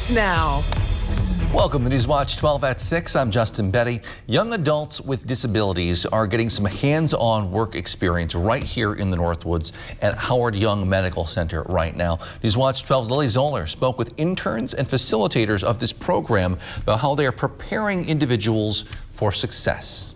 starts now. Welcome to Newswatch 12 at 6. I'm Justin Betty. Young adults with disabilities are getting some hands-on work experience right here in the Northwoods at Howard Young Medical Center right now. Newswatch 12's Lily Zoller spoke with interns and facilitators of this program about how they are preparing individuals for success.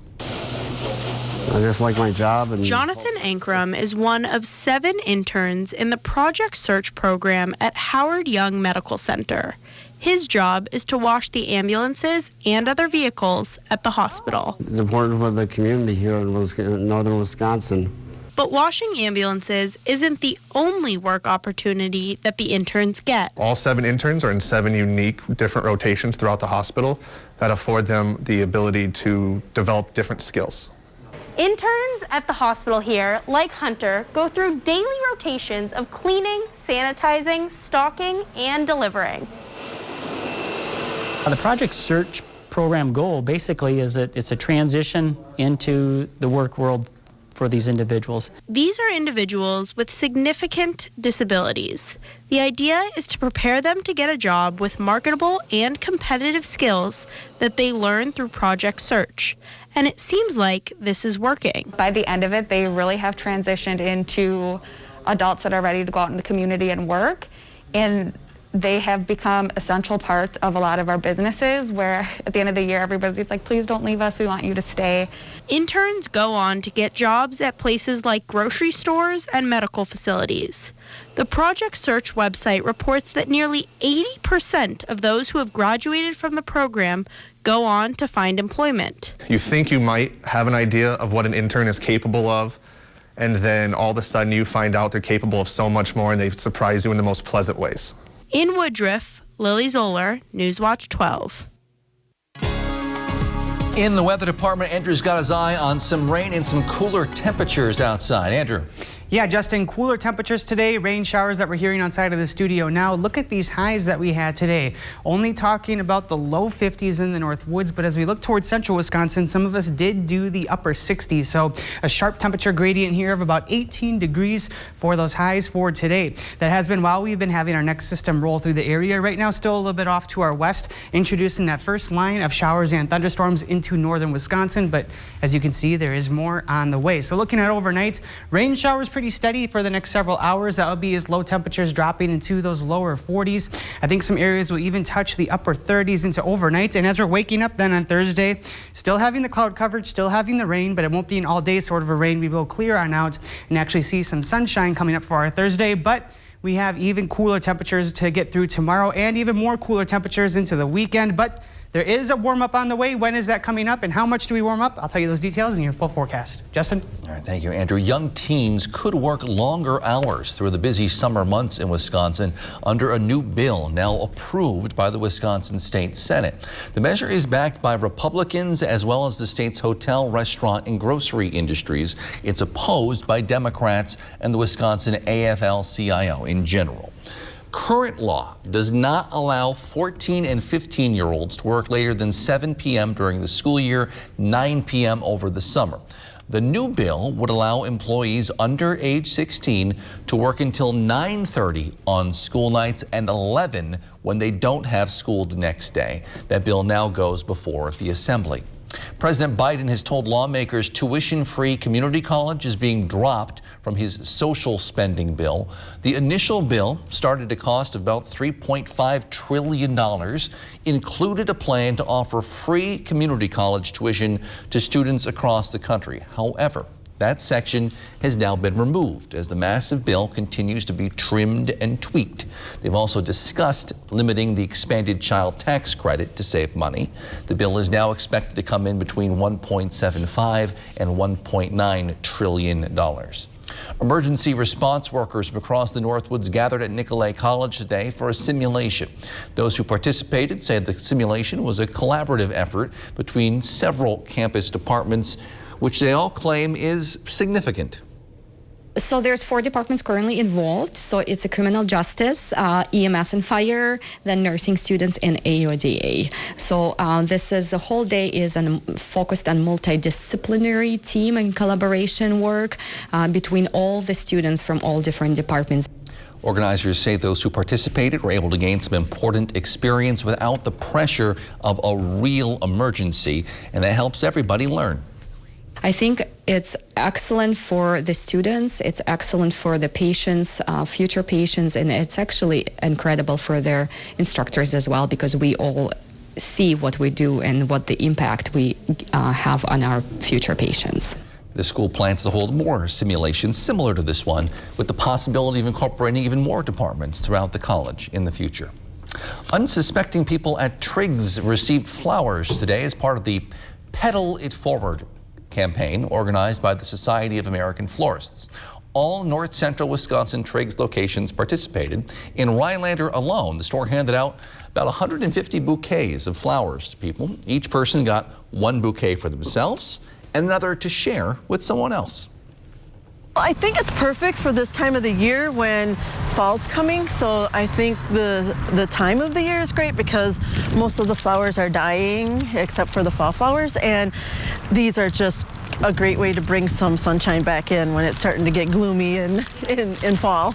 I just like my job. Jonathan Ankrum is one of 7 interns in the Project Search program at Howard Young Medical Center. His job is to wash the ambulances and other vehicles at the hospital. It's important for the community here in northern Wisconsin. But washing ambulances isn't the only work opportunity that the interns get. All 7 interns are in 7 unique different rotations throughout the hospital that afford them the ability to develop different skills. Interns at the hospital here, like Hunter, go through daily rotations of cleaning, sanitizing, stocking, and delivering. The Project Search program goal basically is that it's a transition into the work world for these individuals. These are individuals with significant disabilities. The idea is to prepare them to get a job with marketable and competitive skills that they learn through Project Search. And it seems like this is working. By the end of it, they really have transitioned into adults that are ready to go out in the community and work. And they have become essential parts of a lot of our businesses where at the end of the year, everybody's like, please don't leave us, we want you to stay. Interns go on to get jobs at places like grocery stores and medical facilities. The Project Search website reports that nearly 80% of those who have graduated from the program go on to find employment. You think you might have an idea of what an intern is capable of, and then all of a sudden you find out they're capable of so much more, and they surprise you in the most pleasant ways. In Woodruff, Lily Zoller, Newswatch 12. In the weather department, Andrew's got his eye on some rain and some cooler temperatures outside. Andrew. Yeah, Justin, cooler temperatures today, rain showers that we're hearing outside of the studio now. Look at these highs that we had today. Only talking about the low 50s in the Northwoods, but as we look towards central Wisconsin, some of us did do the upper 60s. So a sharp temperature gradient here of about 18 degrees for those highs for today. That has been while we've been having our next system roll through the area. Right now, still a little bit off to our west, introducing that first line of showers and thunderstorms into northern Wisconsin. But as you can see, there is more on the way. So looking at overnight, rain showers pretty steady for the next several hours. That will be with low temperatures dropping into those lower 40s. I think some areas will even touch the upper 30s into overnight. And as we're waking up then on Thursday, still having the cloud coverage, still having the rain, but it won't be an all-day sort of a rain. We will clear on out and actually see some sunshine coming up for our Thursday. But we have even cooler temperatures to get through tomorrow and even more cooler temperatures into the weekend. But there is a warm-up on the way. When is that coming up and how much do we warm up? I'll tell you those details in your full forecast. Justin? All right, thank you, Andrew. Young teens could work longer hours through the busy summer months in Wisconsin under a new bill now approved by the Wisconsin State Senate. The measure is backed by Republicans as well as the state's hotel, restaurant, and grocery industries. It's opposed by Democrats and the Wisconsin AFL-CIO in general. Current law does not allow 14 and 15-year-olds to work later than 7 p.m. during the school year, 9 p.m. over the summer. The new bill would allow employees under age 16 to work until 9:30 on school nights and 11 when they don't have school the next day. That bill now goes before the Assembly. President Biden has told lawmakers tuition-free community college is being dropped from his social spending bill. The initial bill started a cost of about $3.5 trillion, included a plan to offer free community college tuition to students across the country. However, that section has now been removed as the massive bill continues to be trimmed and tweaked. They've also discussed limiting the expanded child tax credit to save money. The bill is now expected to come in between $1.75 and $1.9 trillion. Emergency response workers from across the Northwoods gathered at Nicolet College today for a simulation. Those who participated said the simulation was a collaborative effort between several campus departments, which they all claim is significant. So there's 4 departments currently involved. So it's a criminal justice, EMS and fire, then nursing students and AODA. So this is the whole day is focused on multidisciplinary team and collaboration work between all the students from all different departments. Organizers say those who participated were able to gain some important experience without the pressure of a real emergency, and that helps everybody learn. I think it's excellent for the students, it's excellent for the patients, future patients, and it's actually incredible for their instructors as well, because we all see what we do and what the impact we have on our future patients. The school plans to hold more simulations similar to this one, with the possibility of incorporating even more departments throughout the college in the future. Unsuspecting people at Triggs received flowers today as part of the Pedal It Forward campaign organized by the Society of American Florists. All north central Wisconsin Triggs locations participated. In Rhinelander alone, the store handed out about 150 bouquets of flowers to people. Each person got one bouquet for themselves and another to share with someone else. I think it's perfect for this time of the year when fall's coming. So I think the time of the year is great because most of the flowers are dying except for the fall flowers. And these are just a great way to bring some sunshine back in when it's starting to get gloomy in fall.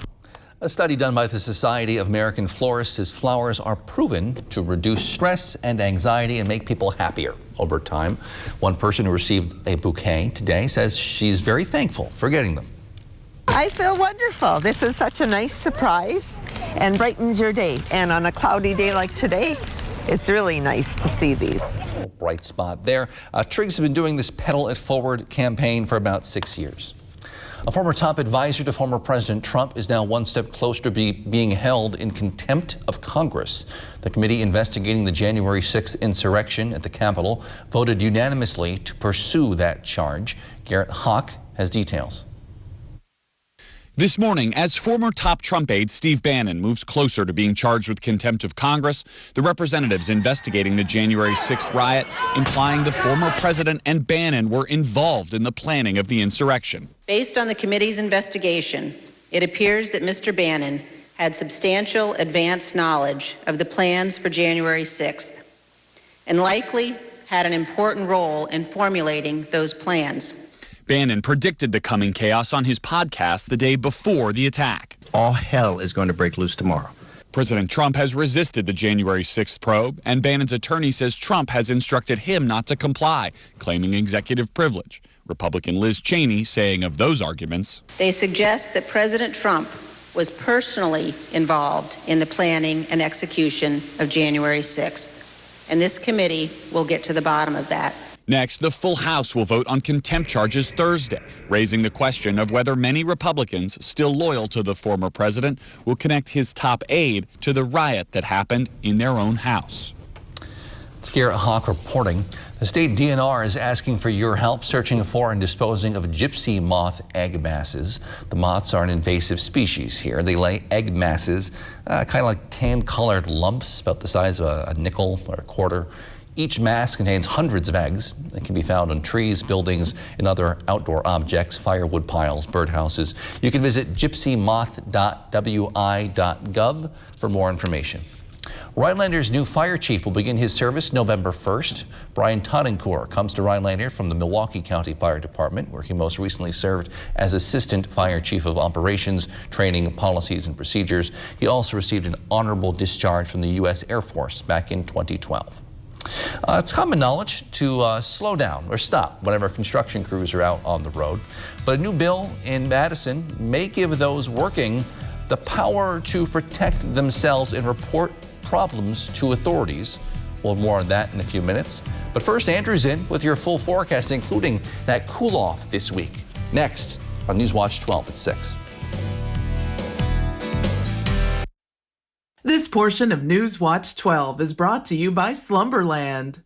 A study done by the Society of American Florists says flowers are proven to reduce stress and anxiety and make people happier over time. One person who received a bouquet today says she's very thankful for getting them. I feel wonderful. This is such a nice surprise and brightens your day. And on a cloudy day like today, it's really nice to see these. Bright spot there. Triggs have been doing this Pedal It Forward campaign for about 6 years. A former top advisor to former President Trump is now one step closer to being held in contempt of Congress. The committee investigating the January 6th insurrection at the Capitol voted unanimously to pursue that charge. Garrett Hawk has details. This morning, as former top Trump aide Steve Bannon moves closer to being charged with contempt of Congress, the representatives investigating the January 6th riot implying the former president and Bannon were involved in the planning of the insurrection. Based on the committee's investigation, it appears that Mr. Bannon had substantial advanced knowledge of the plans for January 6th and likely had an important role in formulating those plans. Bannon predicted the coming chaos on his podcast the day before the attack. All hell is going to break loose tomorrow. President Trump has resisted the January 6th probe, and Bannon's attorney says Trump has instructed him not to comply, claiming executive privilege. Republican Liz Cheney saying of those arguments, they suggest that President Trump was personally involved in the planning and execution of January 6th, and this committee will get to the bottom of that. Next, the full House will vote on contempt charges Thursday, raising the question of whether many Republicans still loyal to the former president will connect his top aide to the riot that happened in their own house. It's Garrett Hawk reporting. The state DNR is asking for your help searching for and disposing of gypsy moth egg masses. The moths are an invasive species here. They lay egg masses, kind of like tan-colored lumps, about the size of a nickel or a quarter. Each mass contains hundreds of eggs that can be found on trees, buildings, and other outdoor objects, firewood piles, birdhouses. You can visit gypsymoth.wi.gov for more information. Rhinelander's new fire chief will begin his service November 1st. Brian Tonnencourt comes to Rhinelander from the Milwaukee County Fire Department, where he most recently served as Assistant Fire Chief of Operations, Training, Policies, and Procedures. He also received an honorable discharge from the U.S. Air Force back in 2012. It's common knowledge to slow down or stop whenever construction crews are out on the road. But a new bill in Madison may give those working the power to protect themselves and report problems to authorities. We'll have more on that in a few minutes. But first, Andrew's in with your full forecast, including that cool off this week. Next on Newswatch 12 at 6. This portion of Newswatch 12 is brought to you by Slumberland.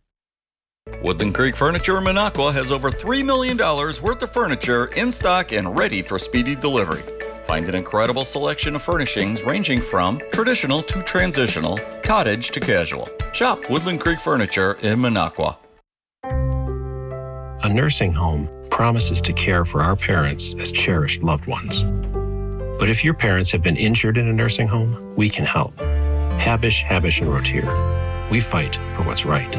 Woodland Creek Furniture in Minocqua has over $3 million worth of furniture in stock and ready for speedy delivery. Find an incredible selection of furnishings ranging from traditional to transitional, cottage to casual. Shop Woodland Creek Furniture in Minocqua. A nursing home promises to care for our parents as cherished loved ones. But if your parents have been injured in a nursing home, we can help. Habish, and Rotier. We fight for what's right.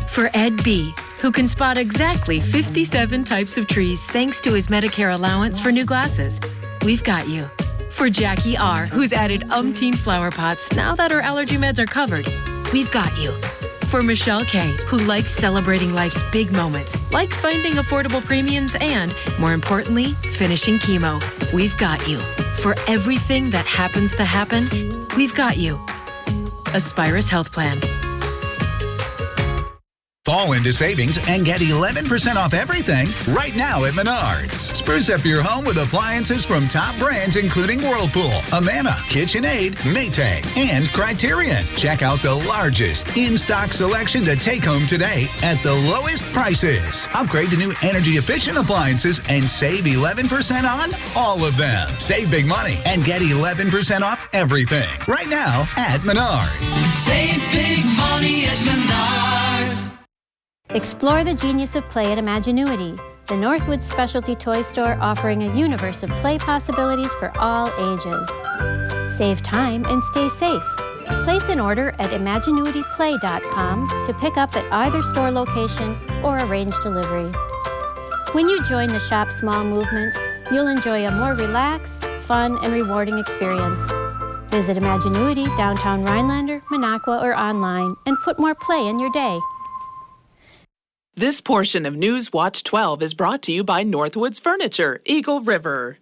For Ed B., who can spot exactly 57 types of trees thanks to his Medicare allowance for new glasses. we've got you. For Jackie R., who's added umpteen flower pots now that her allergy meds are covered, we've got you. For Michelle K., who likes celebrating life's big moments, like finding affordable premiums and, more importantly, finishing chemo, we've got you. For everything that happens to happen, we've got you. Aspirus Health Plan. Fall into savings and get 11% off everything right now at Menards. Spruce up your home with appliances from top brands including Whirlpool, Amana, KitchenAid, Maytag, and Criterion. Check out the largest in-stock selection to take home today at the lowest prices. Upgrade to new energy-efficient appliances and save 11% on all of them. Save big money and get 11% off everything right now at Menards. Save big money at Menards. Explore the genius of play at Imaginuity, the Northwoods specialty toy store offering a universe of play possibilities for all ages. Save time and stay safe. Place an order at imaginuityplay.com to pick up at either store location or arrange delivery. When you join the Shop Small movement, you'll enjoy a more relaxed, fun, and rewarding experience. Visit Imaginuity, downtown Rhinelander, Minocqua, or online, and put more play in your day. This portion of News Watch 12 is brought to you by Northwoods Furniture, Eagle River.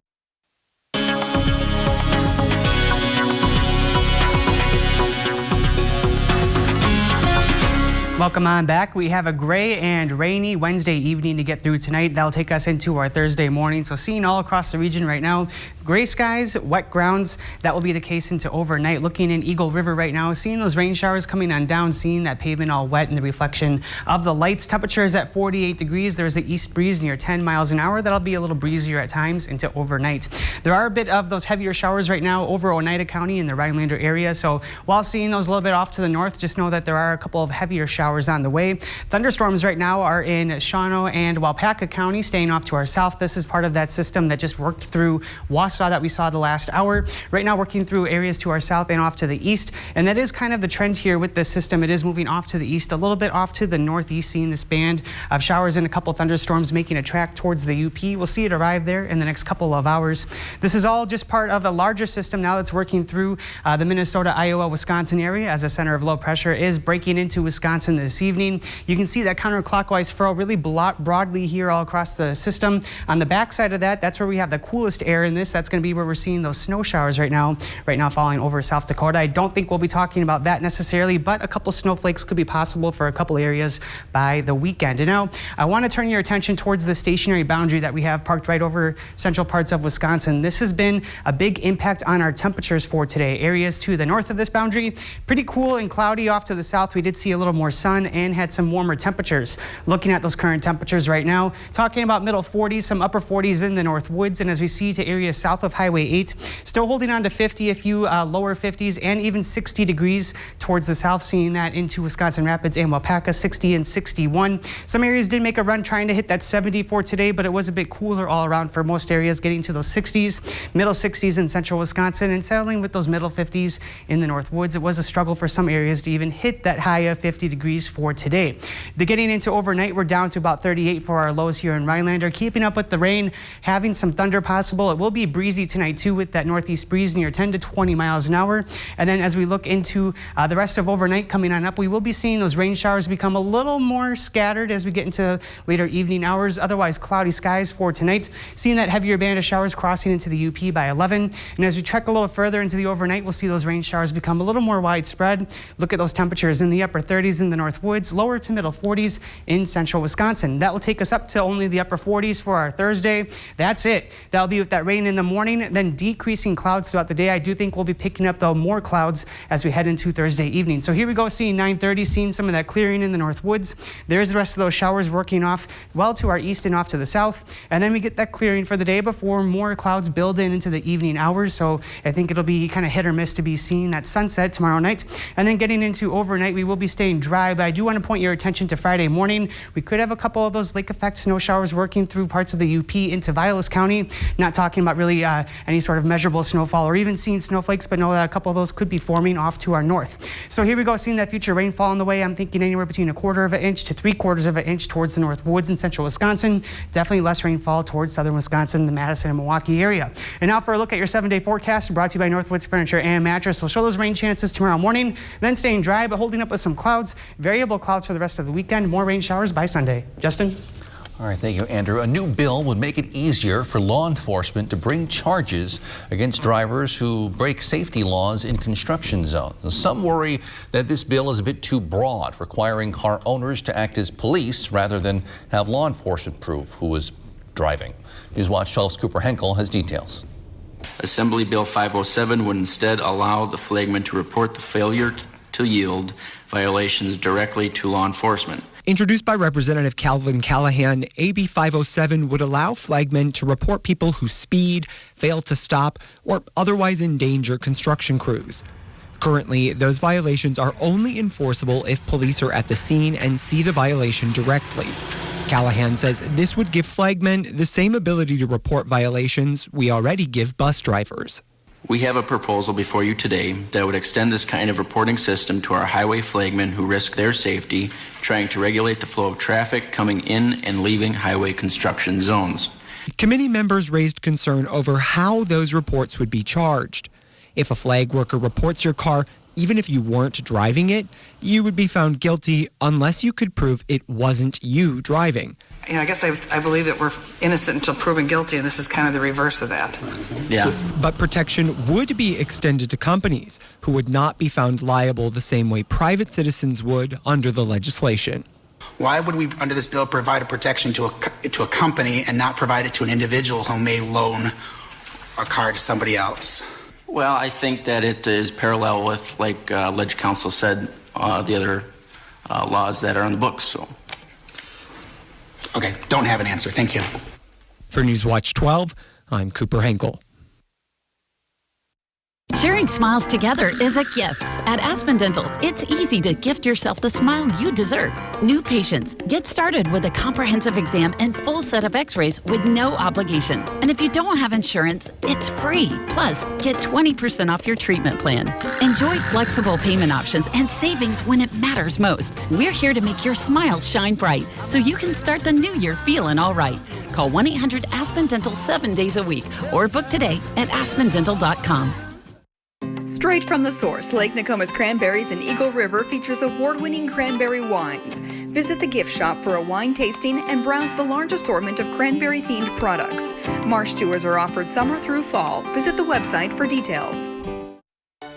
Welcome on back. We have a gray and rainy Wednesday evening to get through tonight. That'll take us into our Thursday morning. So seeing all across the region right now, gray skies, wet grounds. That will be the case into overnight. Looking in Eagle River right now, seeing those rain showers coming on down, seeing that pavement all wet and the reflection of the lights. Temperature is at 48 degrees. There's an east breeze near 10 miles an hour. That'll be a little breezier at times into overnight. There are a bit of those heavier showers right now over Oneida County in the Rhinelander area. So while seeing those a little bit off to the north, just know that there are a couple of heavier showers on the way. Thunderstorms right now are in Shawano and Waupaca County, staying off to our south. This is part of that system that just worked through Wausau that we saw the last hour. Right now working through areas to our south and off to the east. And that is kind of the trend here with this system. It is moving off to the east, a little bit off to the northeast, seeing this band of showers and a couple thunderstorms making a track towards the UP. We'll see it arrive there in the next couple of hours. This is all just part of a larger system now that's working through the Minnesota, Iowa, Wisconsin area as a center of low pressure is breaking into Wisconsin this evening. You can see that counterclockwise furrow really broadly here all across the system. On the backside of that, that's where we have the coolest air in this. That's going to be where we're seeing those snow showers right now falling over South Dakota. I don't think we'll be talking about that necessarily, but a couple snowflakes could be possible for a couple areas by the weekend. And now I want to turn your attention towards the stationary boundary that we have parked right over central parts of Wisconsin. This has been a big impact on our temperatures for today. Areas to the north of this boundary, pretty cool and cloudy. Off to the south, we did see a little more sun and had some warmer temperatures. Looking at those current temperatures right now, talking about middle 40s, some upper 40s in the North Woods, and as we see to areas south of Highway 8, still holding on to 50, a few lower 50s, and even 60 degrees towards the south, seeing that into Wisconsin Rapids and Waupaca, 60 and 61. Some areas did make a run trying to hit that 70 for today, but it was a bit cooler all around for most areas, getting to those 60s, middle 60s in central Wisconsin, and settling with those middle 50s in the North Woods. It was a struggle for some areas to even hit that high of 50 degrees for today. Getting into overnight, we're down to about 38 for our lows here in Rhinelander. Keeping up with the rain, having some thunder possible. It will be breezy tonight too with that northeast breeze near 10 to 20 miles an hour. And then as we look into the rest of overnight coming on up, we will be seeing those rain showers become a little more scattered as we get into later evening hours. Otherwise cloudy skies for tonight. Seeing that heavier band of showers crossing into the UP by 11. And as we trek a little further into the overnight, we'll see those rain showers become a little more widespread. Look at those temperatures in the upper 30s in the North Woods, lower to middle 40s in central Wisconsin. That will take us up to only the upper 40s for our Thursday. That's it. That'll be with that rain in the morning, then decreasing clouds throughout the day. I do think we'll be picking up though more clouds as we head into Thursday evening. So here we go, seeing 9:30, seeing some of that clearing in the North Woods. There's the rest of those showers working off well to our east and off to the south. And then we get that clearing for the day before more clouds build in into the evening hours. So I think it'll be kind of hit or miss to be seeing that sunset tomorrow night. And then getting into overnight, we will be staying dry, but I do want to point your attention to Friday morning. We could have a couple of those lake effect snow showers working through parts of the UP into Vilas County. Not talking about really see any sort of measurable snowfall or even seeing snowflakes, but know that a couple of those could be forming off to our north. So here we go, seeing that future rainfall on the way. I'm thinking anywhere between 1/4 of an inch to 3/4 of an inch towards the North Woods in central Wisconsin. Definitely less rainfall towards southern Wisconsin, the Madison and Milwaukee area. And now for a look at your 7-day forecast, brought to you by Northwoods Furniture and Mattress. We'll show those rain chances tomorrow morning, then staying dry but holding up with some clouds. Variable clouds for the rest of the weekend. More rain showers by Sunday. Justin? All right, thank you, Andrew. A new bill would make it easier for law enforcement to bring charges against drivers who break safety laws in construction zones. Now, some worry that this bill is a bit too broad, requiring car owners to act as police rather than have law enforcement prove who was driving. Newswatch 12's Cooper Henkel has details. Assembly Bill 507 would instead allow the flagman to report the failure to yield violations directly to law enforcement. Introduced by Representative Calvin Callahan, AB 507 would allow flagmen to report people who speed, fail to stop, or otherwise endanger construction crews. Currently, those violations are only enforceable if police are at the scene and see the violation directly. Callahan says this would give flagmen the same ability to report violations we already give bus drivers. We have a proposal before you today that would extend this kind of reporting system to our highway flagmen who risk their safety trying to regulate the flow of traffic coming in and leaving highway construction zones. Committee members raised concern over how those reports would be charged. If a flag worker reports your car, even if you weren't driving it, you would be found guilty unless you could prove it wasn't you driving. You know, I guess I believe that we're innocent until proven guilty, and this is kind of the reverse of that. Yeah. But protection would be extended to companies who would not be found liable the same way private citizens would under the legislation. Why would we, under this bill, provide a protection to a company and not provide it to an individual who may loan a car to somebody else? Well, I think that it is parallel with, like Ledge Council said, the other laws that are on the books. So. Okay, don't have an answer. Thank you. For Newswatch 12, I'm Cooper Henkel. Sharing smiles together is a gift. At Aspen Dental, it's easy to gift yourself the smile you deserve. New patients, get started with a comprehensive exam and full set of x-rays with no obligation. And if you don't have insurance, it's free. Plus, get 20% off your treatment plan. Enjoy flexible payment options and savings when it matters most. We're here to make your smile shine bright so you can start the new year feeling all right. Call 1-800-ASPEN-DENTAL 7 days a week or book today at aspendental.com. Straight from the source, Lake Nokomis Cranberries in Eagle River features award-winning cranberry wines. Visit the gift shop for a wine tasting and browse the large assortment of cranberry-themed products. Marsh tours are offered summer through fall. Visit the website for details.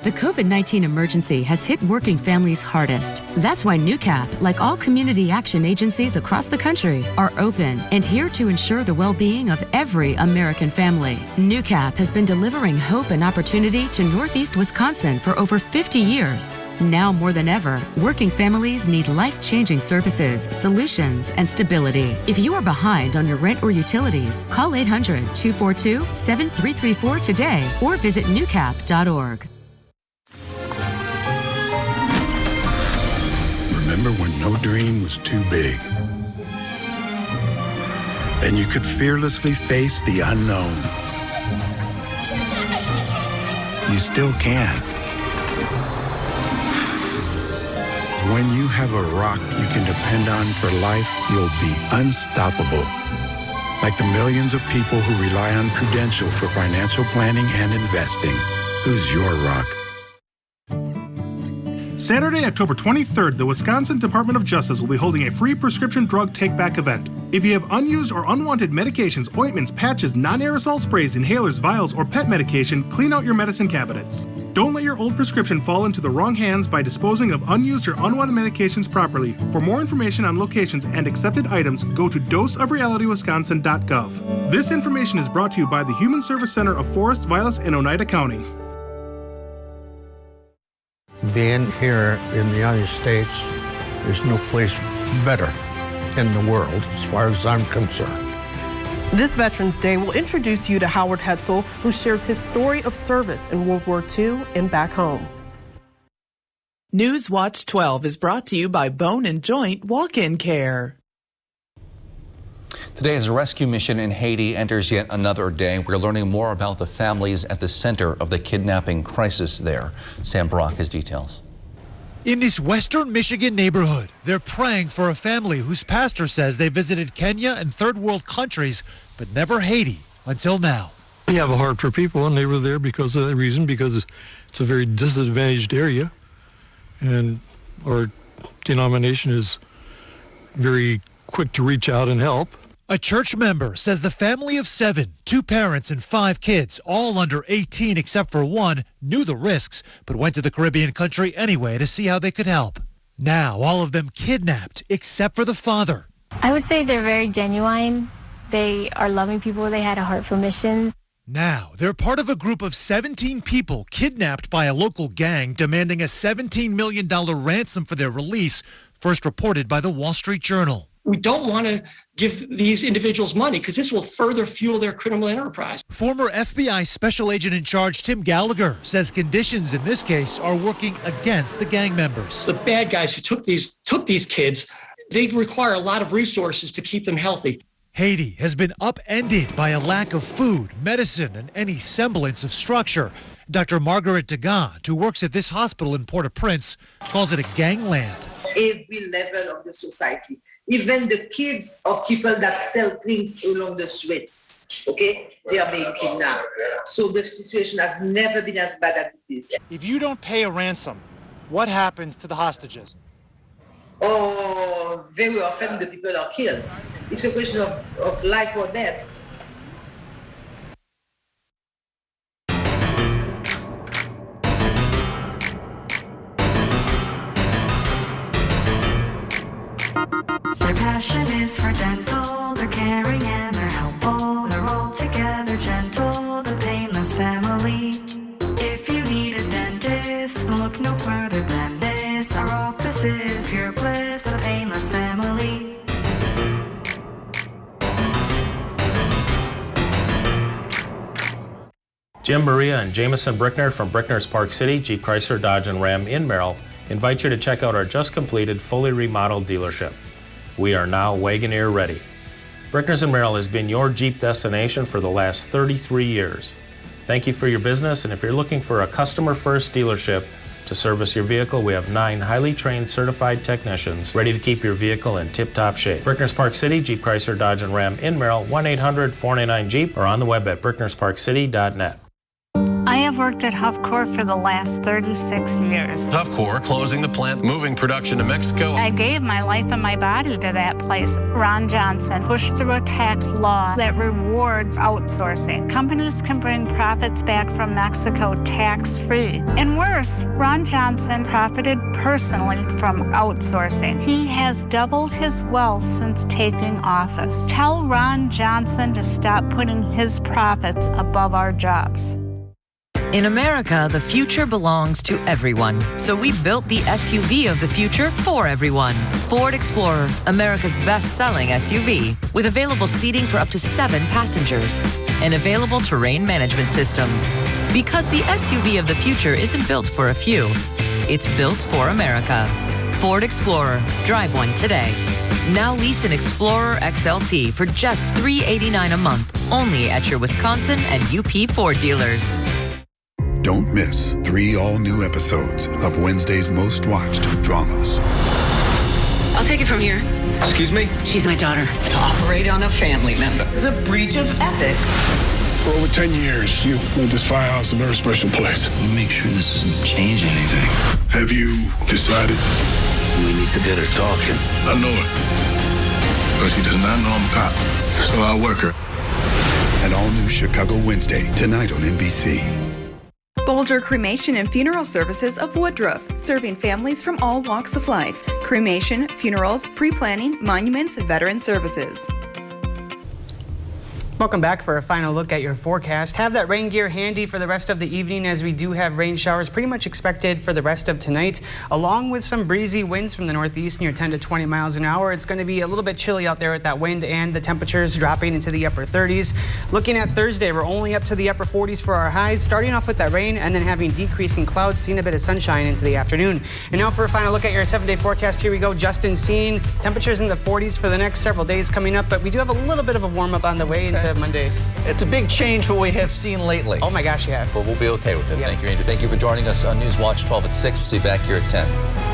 The COVID-19 emergency has hit working families hardest. That's why NewCap, like all community action agencies across the country, are open and here to ensure the well-being of every American family. NewCap has been delivering hope and opportunity to Northeast Wisconsin for over 50 years. Now more than ever, working families need life-changing services, solutions, and stability. If you are behind on your rent or utilities, call 800-242-7334 today or visit newcap.org. Remember when no dream was too big? Then you could fearlessly face the unknown. You still can. When you have a rock you can depend on for life, you'll be unstoppable. Like the millions of people who rely on Prudential for financial planning and investing. Who's your rock? Saturday, October 23rd, the Wisconsin Department of Justice will be holding a free prescription drug take-back event. If you have unused or unwanted medications, ointments, patches, non-aerosol sprays, inhalers, vials, or pet medication, clean out your medicine cabinets. Don't let your old prescription fall into the wrong hands by disposing of unused or unwanted medications properly. For more information on locations and accepted items, go to doseofrealitywisconsin.gov. This information is brought to you by the Human Service Center of Forest, Vilas, and Oneida County. Being here in the United States, there's no place better in the world as far as I'm concerned. This Veterans Day will introduce you to Howard Hetzel, who shares his story of service in World War II and back home. Newswatch 12 is brought to you by Bone and Joint Walk-In Care. Today, as a rescue mission in Haiti enters yet another day, we're learning more about the families at the center of the kidnapping crisis there. Sam Brock has details. In this western Michigan neighborhood, they're praying for a family whose pastor says they visited Kenya and third world countries, but never Haiti until now. We have a heart for people, and they were there because of that reason, because it's a very disadvantaged area, and our denomination is very quick to reach out and help. A church member says the family of 7, 2 parents and 5 kids, all under 18 except for one, knew the risks, but went to the Caribbean country anyway to see how they could help. Now, all of them kidnapped except for the father. I would say they're very genuine. They are loving people. They had a heart for missions. Now, they're part of a group of 17 people kidnapped by a local gang demanding a $17 million ransom for their release, first reported by the Wall Street Journal. We don't want to give these individuals money because this will further fuel their criminal enterprise. Former FBI Special Agent in Charge Tim Gallagher says conditions in this case are working against the gang members. The bad guys who took these kids, they require a lot of resources to keep them healthy. Haiti has been upended by a lack of food, medicine, and any semblance of structure. Dr. Margaret Degant, who works at this hospital in Port-au-Prince, calls it a gangland. Every level of the society, even the kids of people that sell things along the streets, okay, they are being kidnapped. So the situation has never been as bad as it is. If you don't pay a ransom, what happens to the hostages? Oh, very often the people are killed. It's a question of life or death. Their passion is for dental, they're caring and they're helpful. They're all together gentle, the painless family. If you need a dentist, look no further than this. Our office is pure bliss, the painless family. Jim, Maria, and Jameson Brickner from Brickner's Park City, Jeep Chrysler, Dodge, and Ram in Merrill invite you to check out our just completed, fully remodeled dealership. We are now Wagoneer ready. Brickner's in Merrill has been your Jeep destination for the last 33 years. Thank you for your business, and if you're looking for a customer-first dealership to service your vehicle, we have 9 highly trained certified technicians ready to keep your vehicle in tip-top shape. Brickner's Park City, Jeep Chrysler, Dodge, and Ram in Merrill, 1-800-499-JEEP, or on the web at bricknersparkcity.net. I have worked at Huffcore for the last 36 years. Huffcore closing the plant, moving production to Mexico. I gave my life and my body to that place. Ron Johnson pushed through a tax law that rewards outsourcing. Companies can bring profits back from Mexico tax-free. And worse, Ron Johnson profited personally from outsourcing. He has doubled his wealth since taking office. Tell Ron Johnson to stop putting his profits above our jobs. In America, the future belongs to everyone. So we built the SUV of the future for everyone. Ford Explorer, America's best-selling SUV, with available seating for up to 7 passengers. An available terrain management system. Because the SUV of the future isn't built for a few. It's built for America. Ford Explorer. Drive one today. Now lease an Explorer XLT for just $389 a month. Only at your Wisconsin and UP Ford dealers. Don't miss 3 all-new episodes of Wednesday's most watched dramas. I'll take it from here. Excuse me? She's my daughter. To operate on a family member is a breach of ethics. For over 10 years, you made this firehouse a very special place. We'll make sure this doesn't change anything. Have you decided? We need to get her talking. I know her. But she does not know I'm a cop. So I'll work her. An all-new Chicago Wednesday, tonight on NBC. Bolger Cremation and Funeral Services of Woodruff, serving families from all walks of life. Cremation, funerals, pre-planning, monuments, veteran services. Welcome back for a final look at your forecast. Have that rain gear handy for the rest of the evening, as we do have rain showers pretty much expected for the rest of tonight, along with some breezy winds from the northeast near 10 to 20 miles an hour. It's going to be a little bit chilly out there with that wind and the temperatures dropping into the upper 30s. Looking at Thursday, we're only up to the upper 40s for our highs, starting off with that rain and then having decreasing clouds, seeing a bit of sunshine into the afternoon. And now for a final look at your 7-day forecast, here we go. Justin seeing temperatures in the 40s for the next several days coming up, but we do have a little bit of a warm up on the way into Monday. It's a big change from what we have seen lately. Oh my gosh, yeah. But we'll be okay with it. Yep. Thank you, Andrew. Thank you for joining us on News Watch 12 at 6. We'll see you back here at 10.